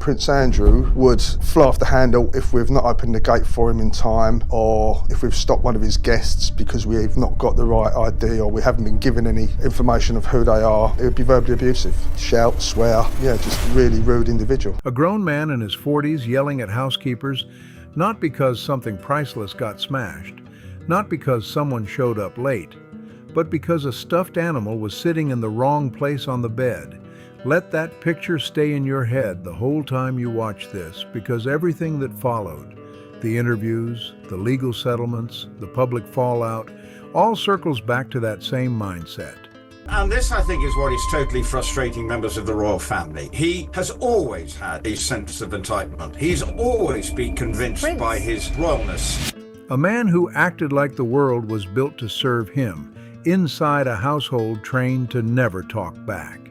Prince Andrew would fly off the handle if we've not opened the gate for him in time, or if we've stopped one of his guests because we've not got the right ID or we haven't been given any information of who they are. It would be verbally abusive. Shout, swear, just really rude individual. A grown man in his 40s yelling at housekeepers, not because something priceless got smashed, not because someone showed up late, but because a stuffed animal was sitting in the wrong place on the bed. Let that picture stay in your head the whole time you watch this, because everything that followed, the interviews, the legal settlements, the public fallout, all circles back to that same mindset. And this, I think, is what is totally frustrating members of the royal family. He has always had a sense of entitlement. He's always been convinced by his royalness. A man who acted like the world was built to serve him, inside a household trained to never talk back.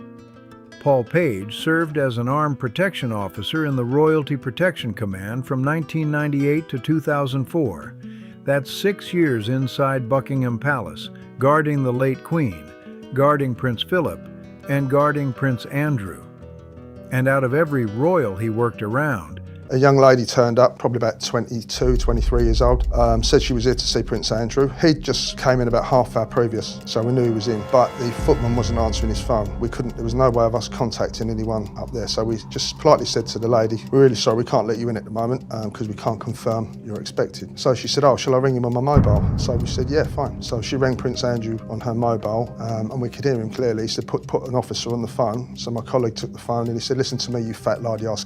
Paul Page served as an armed protection officer in the Royalty Protection Command from 1998 to 2004. That's 6 years inside Buckingham Palace, guarding the late Queen, guarding Prince Philip, and guarding Prince Andrew. And out of every royal he worked around, a young lady turned up, probably about 22, 23 years old, said she was here to see Prince Andrew. He just came in about half hour previous, so we knew he was in, but the footman wasn't answering his phone. There was no way of us contacting anyone up there, so we just politely said to the lady, "We're really sorry, we can't let you in at the moment because we can't confirm you're expected." So she said, "Oh, shall I ring him on my mobile?" So we said, "Yeah, fine." So she rang Prince Andrew on her mobile, and we could hear him clearly. He said, put an officer on the phone. So my colleague took the phone and he said, "Listen to me, you fat lardy ass.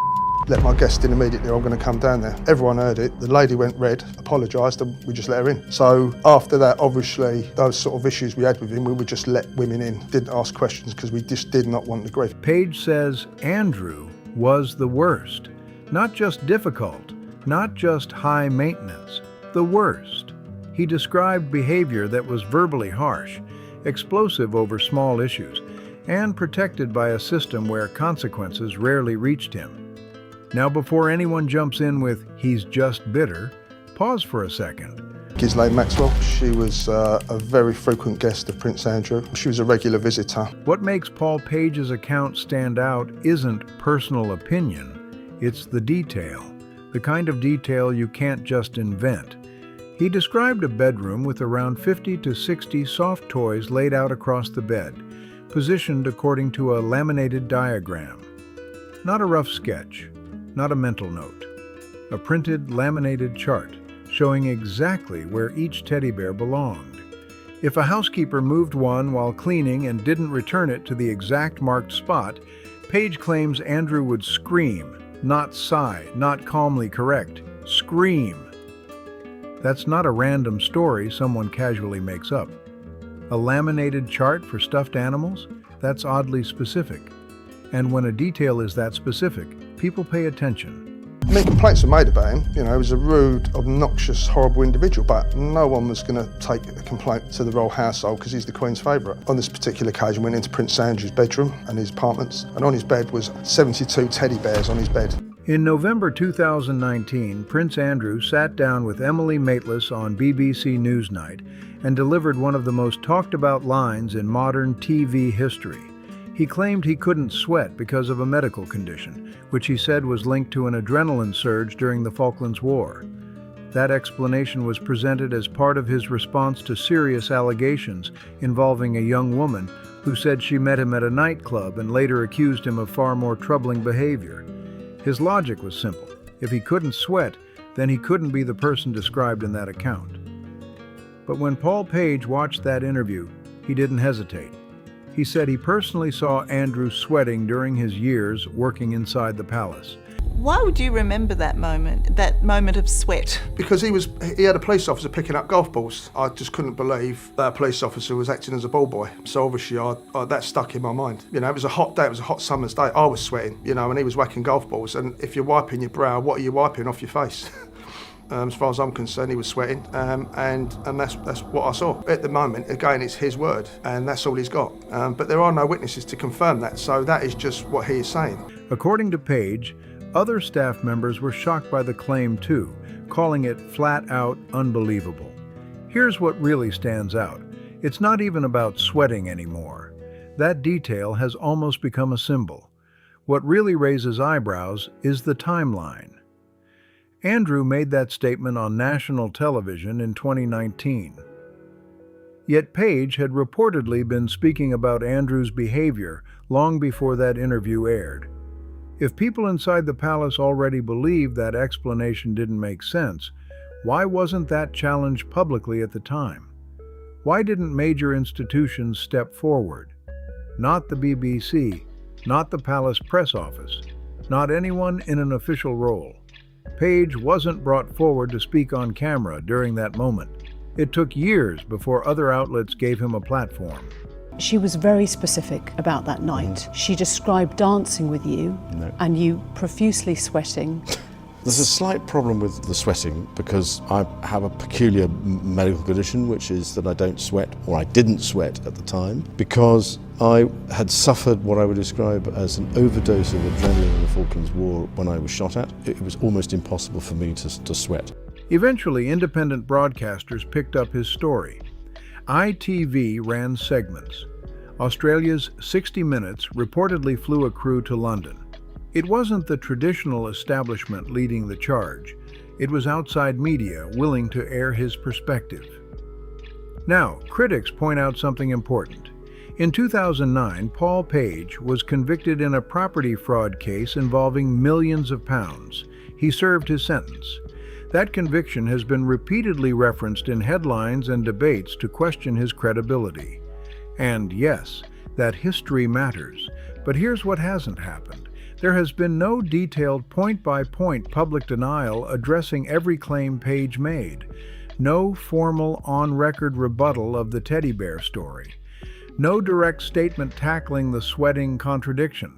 Let my guest in immediately, I'm going to come down there." Everyone heard it. The lady went red, apologised, and we just let her in. So after that, obviously, those sort of issues we had with him, we would just let women in, didn't ask questions because we just did not want the grief. Page says Andrew was the worst. Not just difficult, not just high maintenance, the worst. He described behavior that was verbally harsh, explosive over small issues, and protected by a system where consequences rarely reached him. Now, before anyone jumps in with, "He's just bitter," pause for a second. Ghislaine Maxwell, she was a very frequent guest of Prince Andrew. She was a regular visitor. What makes Paul Page's account stand out isn't personal opinion, it's the detail, the kind of detail you can't just invent. He described a bedroom with around 50 to 60 soft toys laid out across the bed, positioned according to a laminated diagram. Not a rough sketch. Not a mental note. A printed, laminated chart showing exactly where each teddy bear belonged. If a housekeeper moved one while cleaning and didn't return it to the exact marked spot, Page claims Andrew would scream, not sigh, not calmly correct, scream. That's not a random story someone casually makes up. A laminated chart for stuffed animals? That's oddly specific. And when a detail is that specific, people pay attention. I mean, complaints were made about him. He was a rude, obnoxious, horrible individual, but no one was going to take a complaint to the royal household because he's the Queen's favourite. On this particular occasion, went into Prince Andrew's bedroom and his apartments, and on his bed was 72 teddy bears on his bed. In November 2019, Prince Andrew sat down with Emily Maitlis on BBC Newsnight and delivered one of the most talked about lines in modern TV history. He claimed he couldn't sweat because of a medical condition, which he said was linked to an adrenaline surge during the Falklands War. That explanation was presented as part of his response to serious allegations involving a young woman who said she met him at a nightclub and later accused him of far more troubling behavior. His logic was simple. If he couldn't sweat, then he couldn't be the person described in that account. But when Paul Page watched that interview, he didn't hesitate. He said he personally saw Andrew sweating during his years working inside the palace. Why would you remember that moment of sweat? Because he had a police officer picking up golf balls. I just couldn't believe that a police officer was acting as a ball boy. So obviously that stuck in my mind. It was a hot day, it was a hot summer's day. I was sweating, and he was whacking golf balls. And if you're wiping your brow, what are you wiping off your face? As far as I'm concerned, he was sweating, and that's what I saw. At the moment, again, it's his word, and that's all he's got. But there are no witnesses to confirm that, so that is just what he is saying. According to Page, other staff members were shocked by the claim too, calling it flat-out unbelievable. Here's what really stands out. It's not even about sweating anymore. That detail has almost become a symbol. What really raises eyebrows is the timeline. Andrew made that statement on national television in 2019. Yet Page had reportedly been speaking about Andrew's behavior long before that interview aired. If people inside the palace already believed that explanation didn't make sense, why wasn't that challenged publicly at the time? Why didn't major institutions step forward? Not the BBC, not the palace press office, not anyone in an official role. Page wasn't brought forward to speak on camera during that moment. It took years before other outlets gave him a platform. She was very specific about that night. She described dancing with you and you profusely sweating. There's a slight problem with the sweating because I have a peculiar medical condition, which is that I don't sweat, or I didn't sweat at the time, because I had suffered what I would describe as an overdose of adrenaline in the Falklands War when I was shot at. It was almost impossible for me to sweat. Eventually, independent broadcasters picked up his story. ITV ran segments. Australia's 60 Minutes reportedly flew a crew to London. It wasn't the traditional establishment leading the charge. It was outside media willing to air his perspective. Now, critics point out something important. In 2009, Paul Page was convicted in a property fraud case involving millions of pounds. He served his sentence. That conviction has been repeatedly referenced in headlines and debates to question his credibility. And yes, that history matters. But here's what hasn't happened. There has been no detailed point-by-point public denial addressing every claim Page made. No formal on-record rebuttal of the teddy bear story. No direct statement tackling the sweating contradiction.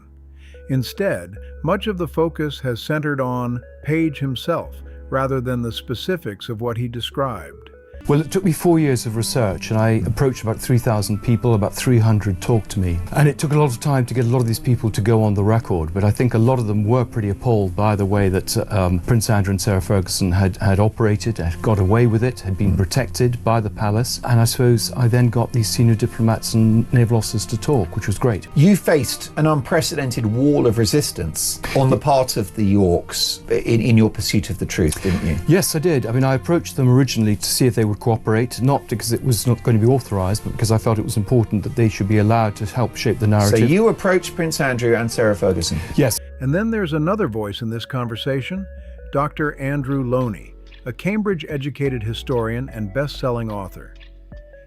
Instead, much of the focus has centered on Page himself, rather than the specifics of what he described. Well, it took me 4 years of research, and I approached about 3,000 people, about 300 talked to me. And it took a lot of time to get a lot of these people to go on the record, but I think a lot of them were pretty appalled by the way that Prince Andrew and Sarah Ferguson had operated, had got away with it, had been protected by the palace. And I suppose I then got these senior diplomats and naval officers to talk, which was great. You faced an unprecedented wall of resistance on the part of the Yorks in your pursuit of the truth, didn't you? Yes, I did. I mean, I approached them originally to see if they would cooperate, not because it was not going to be authorised, but because I felt it was important that they should be allowed to help shape the narrative. So you approached Prince Andrew and Sarah Ferguson? Yes. And then there's another voice in this conversation, Dr. Andrew Loney, a Cambridge-educated historian and best-selling author.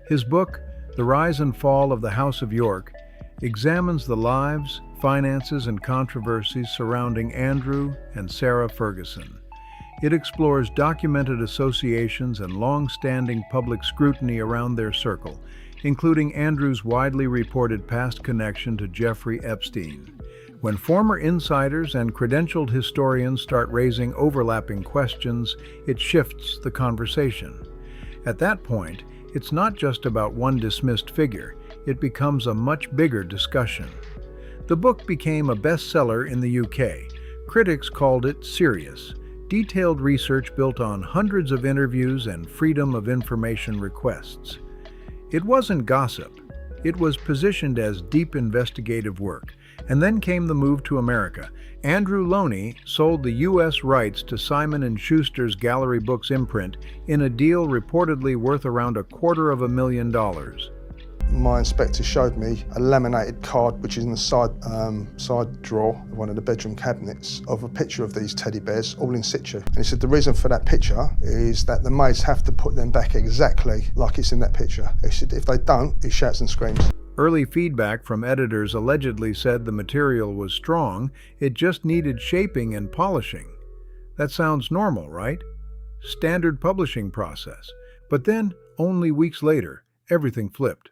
His book, The Rise and Fall of the House of York, examines the lives, finances, and controversies surrounding Andrew and Sarah Ferguson. It explores documented associations and long-standing public scrutiny around their circle, including Andrew's widely reported past connection to Jeffrey Epstein. When former insiders and credentialed historians start raising overlapping questions, it shifts the conversation. At that point, it's not just about one dismissed figure, it becomes a much bigger discussion. The book became a bestseller in the UK. Critics called it serious. Detailed research built on hundreds of interviews and freedom of information requests. It wasn't gossip. It was positioned as deep investigative work. And then came the move to America. Andrew Loney sold the U.S. rights to Simon & Schuster's Gallery Books imprint in a deal reportedly worth around $250,000. My inspector showed me a laminated card, which is in the side drawer of one of the bedroom cabinets, of a picture of these teddy bears, all in situ. And he said the reason for that picture is that the maids have to put them back exactly like it's in that picture. He said if they don't, he shouts and screams. Early feedback from editors allegedly said the material was strong, it just needed shaping and polishing. That sounds normal, right? Standard publishing process. But then, only weeks later, everything flipped.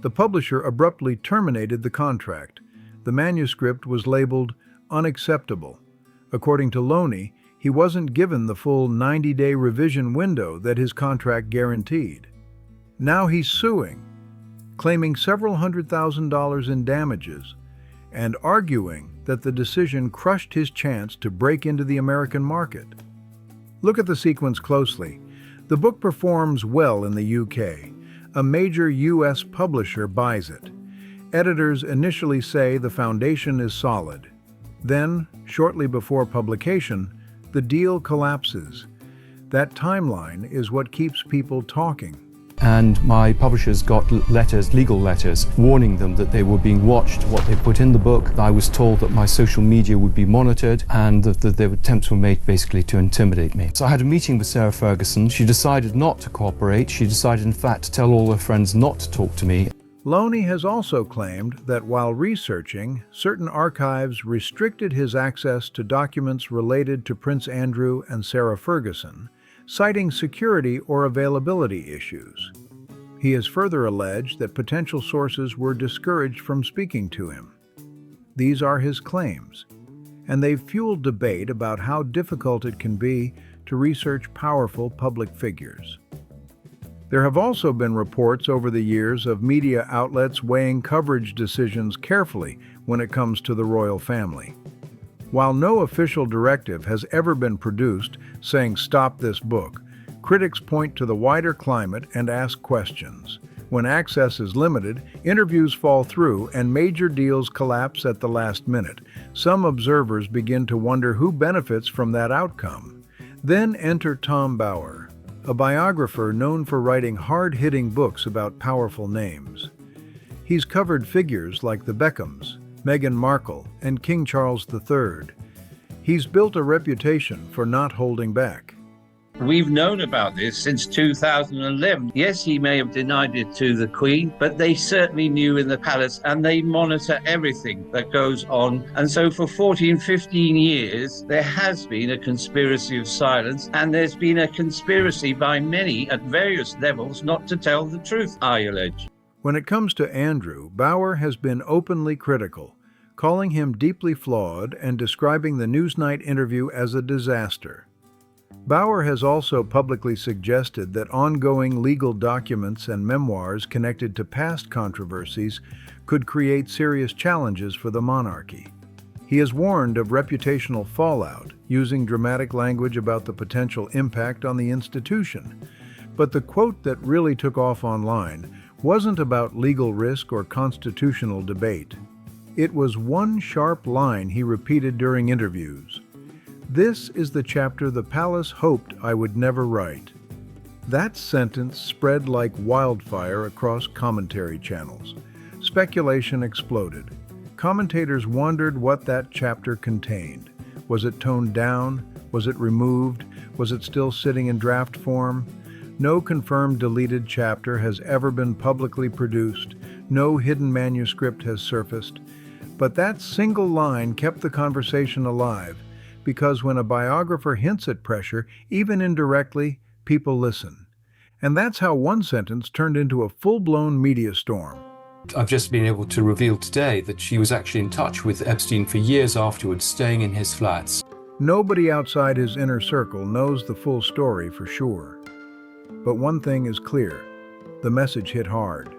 The publisher abruptly terminated the contract. The manuscript was labeled unacceptable. According to Loney, he wasn't given the full 90-day revision window that his contract guaranteed. Now he's suing, claiming several $100,000 in damages, and arguing that the decision crushed his chance to break into the American market. Look at the sequence closely. The book performs well in the UK. A major U.S. publisher buys it. Editors initially say the foundation is solid. Then, shortly before publication, the deal collapses. That timeline is what keeps people talking. And my publishers got letters, legal letters, warning them that they were being watched, what they put in the book. I was told that my social media would be monitored and that their attempts were made basically to intimidate me. So I had a meeting with Sarah Ferguson. She decided not to cooperate. She decided, in fact, to tell all her friends not to talk to me. Loney has also claimed that while researching, certain archives restricted his access to documents related to Prince Andrew and Sarah Ferguson, citing security or availability issues. He has further alleged that potential sources were discouraged from speaking to him. These are his claims, and they've fueled debate about how difficult it can be to research powerful public figures. There have also been reports over the years of media outlets weighing coverage decisions carefully when it comes to the royal family. While no official directive has ever been produced saying stop this book, critics point to the wider climate and ask questions. When access is limited, interviews fall through and major deals collapse at the last minute. Some observers begin to wonder who benefits from that outcome. Then enter Tom Bower, a biographer known for writing hard-hitting books about powerful names. He's covered figures like the Beckhams, Meghan Markle, and King Charles III. He's built a reputation for not holding back. We've known about this since 2011. Yes, he may have denied it to the Queen, but they certainly knew in the palace, and they monitor everything that goes on. And so for 14, 15 years, there has been a conspiracy of silence, and there's been a conspiracy by many at various levels not to tell the truth, I allege. When it comes to Andrew, Bower has been openly critical, calling him deeply flawed and describing the Newsnight interview as a disaster. Bower has also publicly suggested that ongoing legal documents and memoirs connected to past controversies could create serious challenges for the monarchy. He has warned of reputational fallout, using dramatic language about the potential impact on the institution. But the quote that really took off online wasn't about legal risk or constitutional debate. It was one sharp line he repeated during interviews. "This is the chapter the palace hoped I would never write." That sentence spread like wildfire across commentary channels. Speculation exploded. Commentators wondered what that chapter contained. Was it toned down? Was it removed? Was it still sitting in draft form? No confirmed deleted chapter has ever been publicly produced. No hidden manuscript has surfaced. But that single line kept the conversation alive, because when a biographer hints at pressure, even indirectly, people listen. And that's how one sentence turned into a full-blown media storm. I've just been able to reveal today that she was actually in touch with Epstein for years afterwards, staying in his flats. Nobody outside his inner circle knows the full story for sure. But one thing is clear: the message hit hard.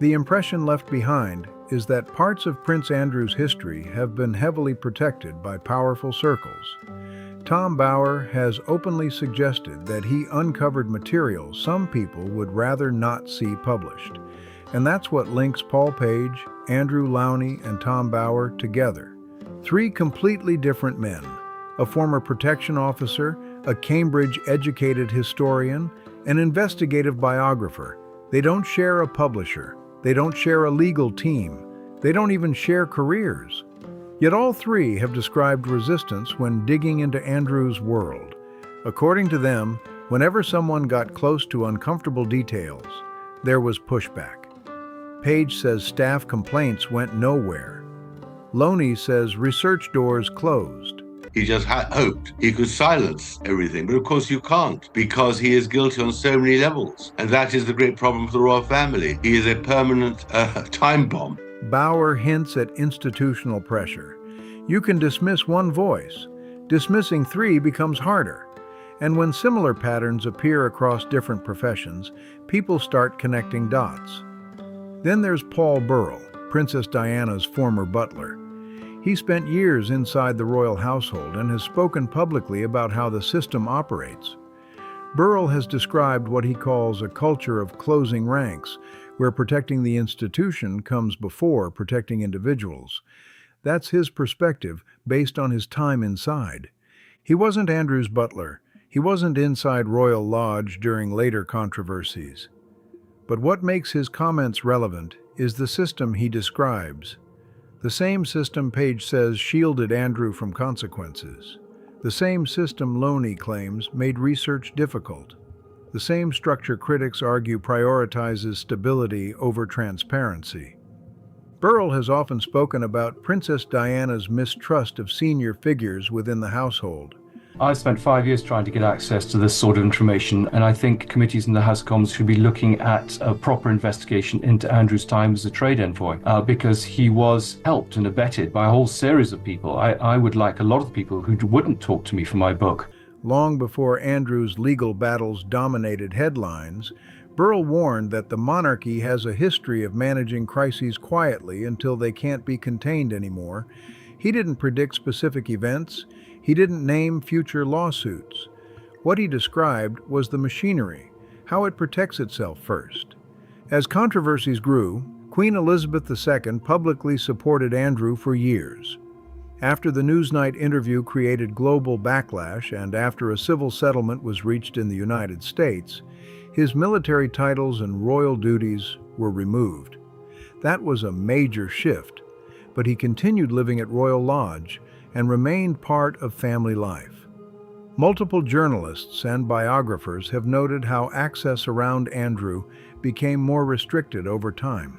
The impression left behind is that parts of Prince Andrew's history have been heavily protected by powerful circles. Tom Bower has openly suggested that he uncovered material some people would rather not see published. And that's what links Paul Page, Andrew Lowney, and Tom Bower together. Three completely different men: a former protection officer, a Cambridge-educated historian, an investigative biographer. They don't share a publisher. They don't share a legal team. They don't even share careers. Yet all three have described resistance when digging into Andrew's world. According to them, whenever someone got close to uncomfortable details, there was pushback. Page says staff complaints went nowhere. Lowney says research doors closed. He just hoped he could silence everything. But of course you can't, because he is guilty on so many levels. And that is the great problem for the royal family. He is a permanent time bomb. Bower hints at institutional pressure. You can dismiss one voice. Dismissing three becomes harder. And when similar patterns appear across different professions, people start connecting dots. Then there's Paul Burrell, Princess Diana's former butler. He spent years inside the royal household and has spoken publicly about how the system operates. Burrell has described what he calls a culture of closing ranks, where protecting the institution comes before protecting individuals. That's his perspective based on his time inside. He wasn't Andrew's butler. He wasn't inside Royal Lodge during later controversies. But what makes his comments relevant is the system he describes. The same system Page says shielded Andrew from consequences. The same system Loney claims made research difficult. The same structure critics argue prioritizes stability over transparency. Burrell has often spoken about Princess Diana's mistrust of senior figures within the household. I spent 5 years trying to get access to this sort of information, and I think committees in the House of Commons should be looking at a proper investigation into Andrew's time as a trade envoy, because he was helped and abetted by a whole series of people. I would like a lot of the people who wouldn't talk to me for my book. Long before Andrew's legal battles dominated headlines, Burrell warned that the monarchy has a history of managing crises quietly until they can't be contained anymore. He didn't predict specific events. He didn't name future lawsuits. What he described was the machinery, how it protects itself first. As controversies grew, Queen Elizabeth II publicly supported Andrew for years. After the Newsnight interview created global backlash and after a civil settlement was reached in the United States, his military titles and royal duties were removed. That was a major shift, but he continued living at Royal Lodge and remained part of family life. Multiple journalists and biographers have noted how access around Andrew became more restricted over time.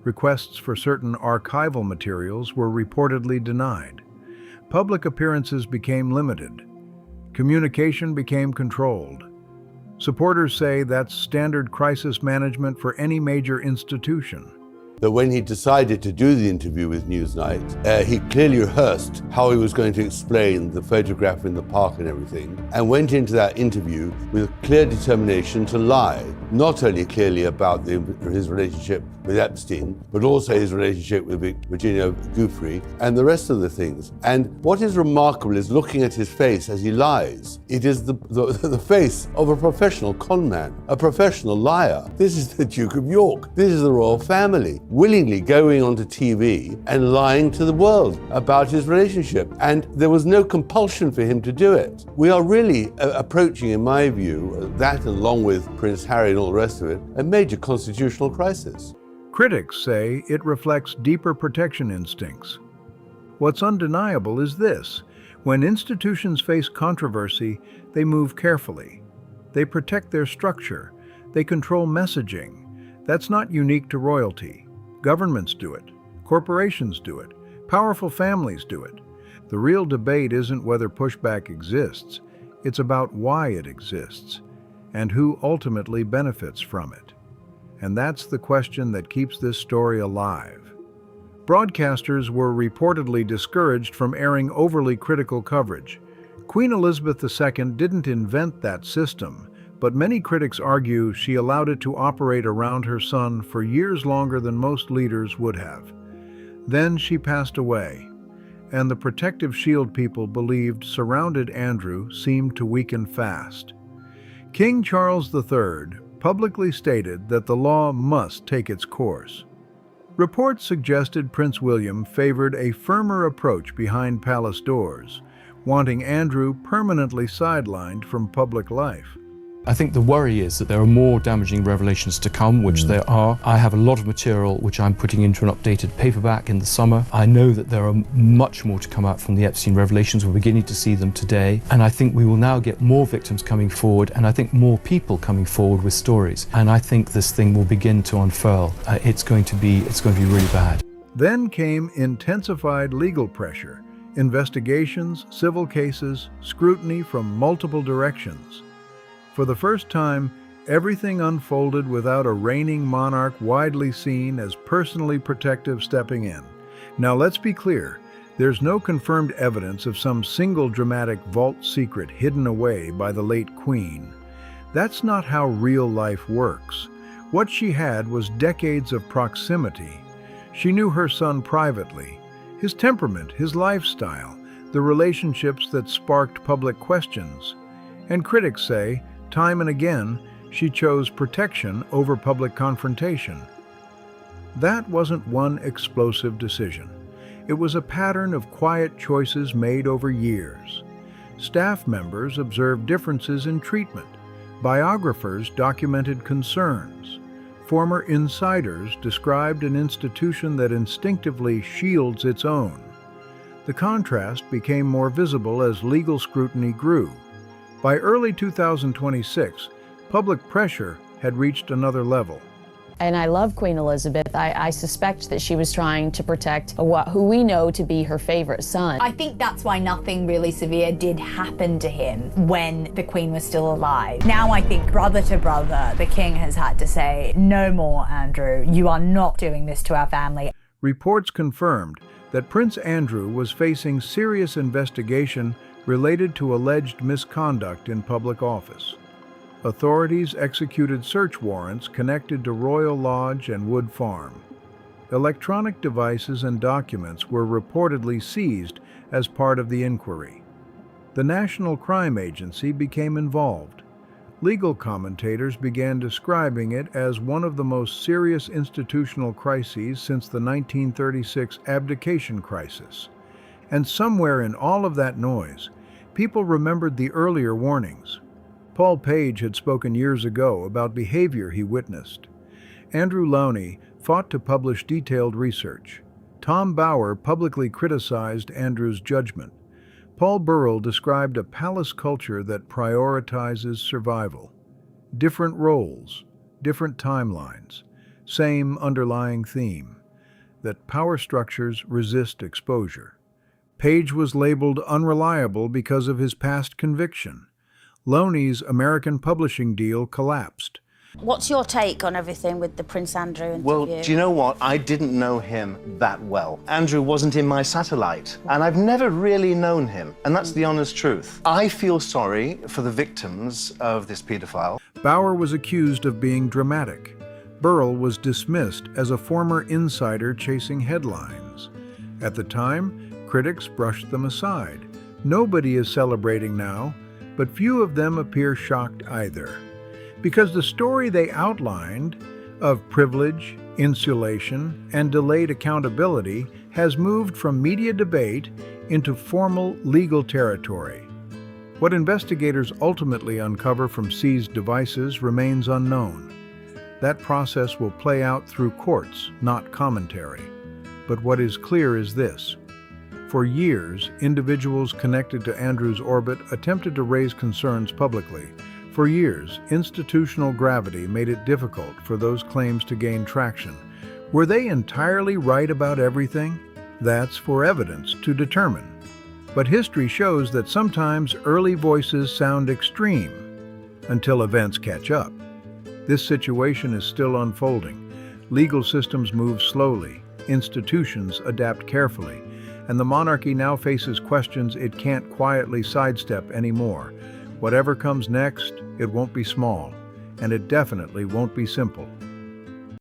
Requests for certain archival materials were reportedly denied. Public appearances became limited. Communication became controlled. Supporters say that's standard crisis management for any major institution. That when he decided to do the interview with Newsnight, he clearly rehearsed how he was going to explain the photograph in the park and everything, and went into that interview with clear determination to lie, not only clearly about his relationship with Epstein, but also his relationship with Virginia Giuffre and the rest of the things. And what is remarkable is looking at his face as he lies. It is the face of a professional con man, a professional liar. This is the Duke of York. This is the royal family, willingly going onto TV and lying to the world about his relationship. And there was no compulsion for him to do it. We are really approaching, in my view, that along with Prince Harry and all the rest of it, a major constitutional crisis. Critics say it reflects deeper protection instincts. What's undeniable is this: when institutions face controversy, they move carefully. They protect their structure. They control messaging. That's not unique to royalty. Governments do it. Corporations do it. Powerful families do it. The real debate isn't whether pushback exists. It's about why it exists and who ultimately benefits from it. And that's the question that keeps this story alive. Broadcasters were reportedly discouraged from airing overly critical coverage. Queen Elizabeth II didn't invent that system, but many critics argue she allowed it to operate around her son for years longer than most leaders would have. Then she passed away, and the protective shield people believed surrounded Andrew seemed to weaken fast. King Charles III publicly stated that the law must take its course. Reports suggested Prince William favored a firmer approach behind palace doors, wanting Andrew permanently sidelined from public life. I think the worry is that there are more damaging revelations to come, which there are. I have a lot of material which I'm putting into an updated paperback in the summer. I know that there are much more to come out from the Epstein revelations. We're beginning to see them today. And I think we will now get more victims coming forward, and I think more people coming forward with stories. And I think this thing will begin to unfurl. It's going to be really bad. Then came intensified legal pressure, investigations, civil cases, scrutiny from multiple directions. For the first time, everything unfolded without a reigning monarch widely seen as personally protective stepping in. Now let's be clear, there's no confirmed evidence of some single dramatic vault secret hidden away by the late Queen. That's not how real life works. What she had was decades of proximity. She knew her son privately, his temperament, his lifestyle, the relationships that sparked public questions. And critics say, time and again, she chose protection over public confrontation. That wasn't one explosive decision. It was a pattern of quiet choices made over years. Staff members observed differences in treatment. Biographers documented concerns. Former insiders described an institution that instinctively shields its own. The contrast became more visible as legal scrutiny grew. By early 2026, public pressure had reached another level. And I love Queen Elizabeth. I suspect that she was trying to protect who we know to be her favorite son. I think that's why nothing really severe did happen to him when the Queen was still alive. Now I think brother to brother, the King has had to say, no more, Andrew. You are not doing this to our family. Reports confirmed that Prince Andrew was facing serious investigation related to alleged misconduct in public office. Authorities executed search warrants connected to Royal Lodge and Wood Farm. Electronic devices and documents were reportedly seized as part of the inquiry. The National Crime Agency became involved. Legal commentators began describing it as one of the most serious institutional crises since the 1936 abdication crisis. And somewhere in all of that noise, people remembered the earlier warnings. Paul Page had spoken years ago about behavior he witnessed. Andrew Lowney fought to publish detailed research. Tom Bower publicly criticized Andrew's judgment. Paul Burrell described a palace culture that prioritizes survival. Different roles, different timelines, same underlying theme, that power structures resist exposure. Page was labeled unreliable because of his past conviction. Lowney's American publishing deal collapsed. What's your take on everything with the Prince Andrew interview? Well, do you know what? I didn't know him that well. Andrew wasn't in my satellite, and I've never really known him, and that's the honest truth. I feel sorry for the victims of this paedophile. Bower was accused of being dramatic. Burrell was dismissed as a former insider chasing headlines. At the time, critics brushed them aside. Nobody is celebrating now, but few of them appear shocked either. Because the story they outlined of privilege, insulation, and delayed accountability has moved from media debate into formal legal territory. What investigators ultimately uncover from seized devices remains unknown. That process will play out through courts, not commentary. But what is clear is this. For years, individuals connected to Andrew's orbit attempted to raise concerns publicly. For years, institutional gravity made it difficult for those claims to gain traction. Were they entirely right about everything? That's for evidence to determine. But history shows that sometimes early voices sound extreme until events catch up. This situation is still unfolding. Legal systems move slowly, institutions adapt carefully, and the monarchy now faces questions it can't quietly sidestep anymore. Whatever comes next, it won't be small, and it definitely won't be simple.